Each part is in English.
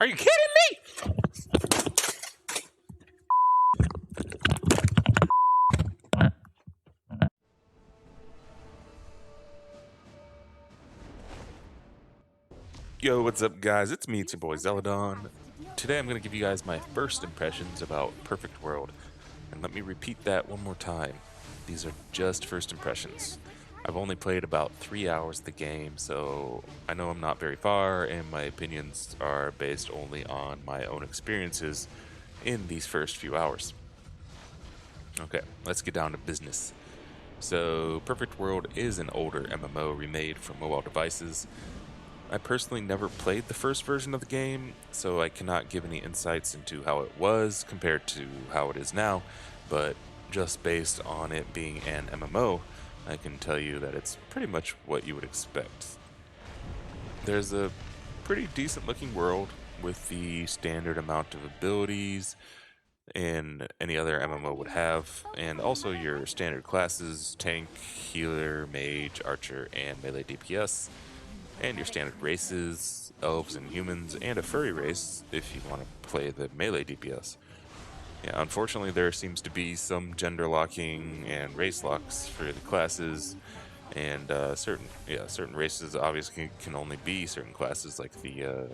Are you kidding me? Yo, what's up, guys? It's me, it's your boy Zeladon. Today I'm going to give you guys my first impressions about Perfect World. And let me repeat that one more time. These are just first impressions. I've only played about 3 hours of the game, so I know I'm not very far, and my opinions are based only on my own experiences in these first few hours. Okay, let's get down to business. So, Perfect World is an older MMO remade for mobile devices. I personally never played the first version of the game, so I cannot give any insights into how it was compared to how it is now, but just based on it being an MMO, I can tell you that it's pretty much what you would expect. There's a pretty decent looking world with the standard amount of abilities and any other MMO would have, and also your standard classes: tank, healer, mage, archer, and melee DPS, and your standard races, elves and humans, and a furry race if you want to play the melee DPS. Yeah, unfortunately there seems to be some gender locking and race locks for the classes, and certain races obviously can only be certain classes, like the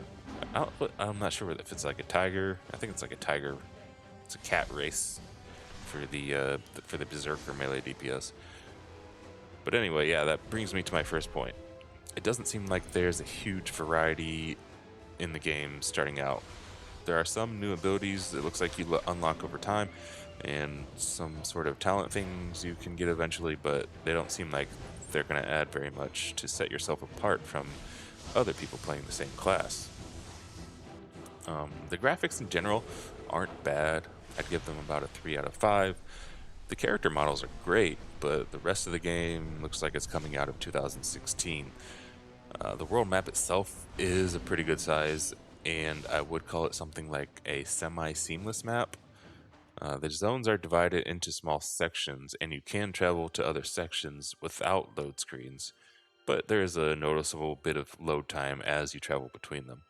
I'm not sure if it's like a tiger. I think it's like a tiger. It's a cat race for the berserker melee DPS. But anyway, yeah, that brings me to my first point. It doesn't seem like there's a huge variety in the game starting out. There are some new abilities that looks like you unlock over time, and some sort of talent things you can get eventually, but they don't seem like they're going to add very much to set yourself apart from other people playing the same class. The graphics in general aren't bad. I'd give them about a 3 out of 5. The character models are great, but the rest of the game looks like it's coming out of 2016. The world map itself is a pretty good size, and I would call it something like a semi-seamless map. The zones are divided into small sections, and you can travel to other sections without load screens, but there is a noticeable bit of load time as you travel between them.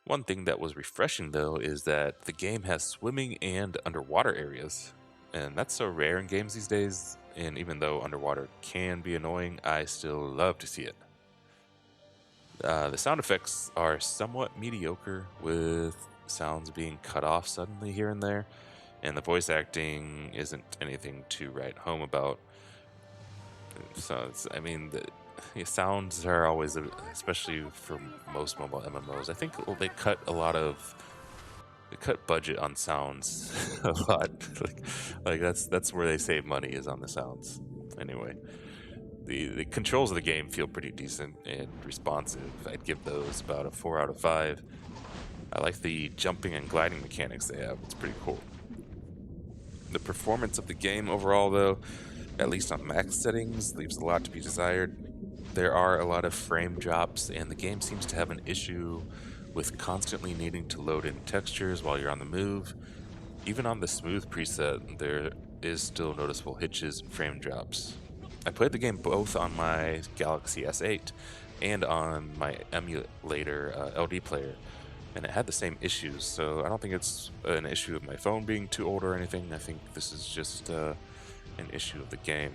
One thing that was refreshing, though, is that the game has swimming and underwater areas, and that's so rare in games these days, and even though underwater can be annoying, I still love to see it. The sound effects are somewhat mediocre, with sounds being cut off suddenly here and there, and the voice acting isn't anything to write home about. So, the sounds are always, especially for most mobile MMOs, I think they cut budget on sounds a lot. like that's where they save money, is on the sounds. Anyway, the controls of the game feel pretty decent and responsive. I'd give those about a 4 out of 5. I like the jumping and gliding mechanics they have. It's pretty cool. The performance of the game overall, though, at least on max settings, leaves a lot to be desired. There are a lot of frame drops, and the game seems to have an issue with constantly needing to load in textures while you're on the move. Even on the smooth preset, there is still noticeable hitches and frame drops. I played the game both on my Galaxy S8 and on my emulator LD player, and it had the same issues, so I don't think it's an issue of my phone being too old or anything. I think this is just an issue of the game.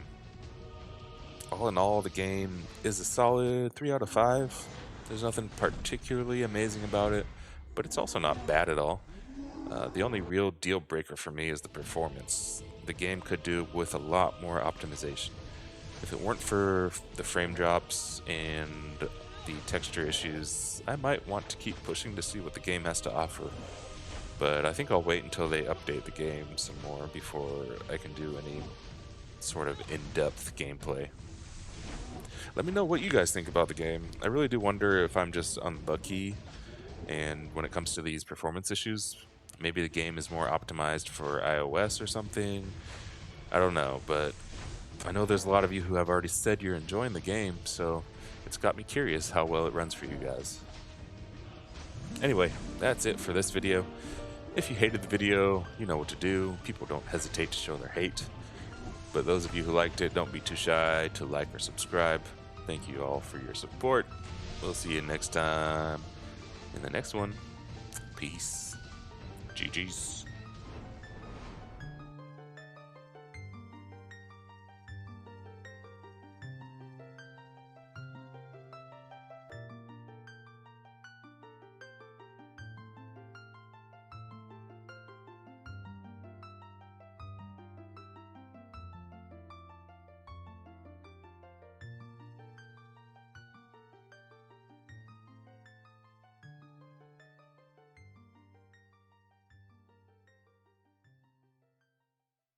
All in all, the game is a solid 3 out of 5. There's nothing particularly amazing about it, but it's also not bad at all. The only real deal breaker for me is the performance. The game could do with a lot more optimization. If it weren't for the frame drops and the texture issues, I might want to keep pushing to see what the game has to offer. But I think I'll wait until they update the game some more before I can do any sort of in-depth gameplay. Let me know what you guys think about the game. I really do wonder if I'm just unlucky, and when it comes to these performance issues, maybe the game is more optimized for iOS or something. I don't know, but I know there's a lot of you who have already said you're enjoying the game, so it's got me curious how well it runs for you guys. Anyway, that's it for this video. If you hated the video, you know what to do. People don't hesitate to show their hate. But those of you who liked it, don't be too shy to like or subscribe. Thank you all for your support. We'll see you next time. in the next one. Peace. GG's.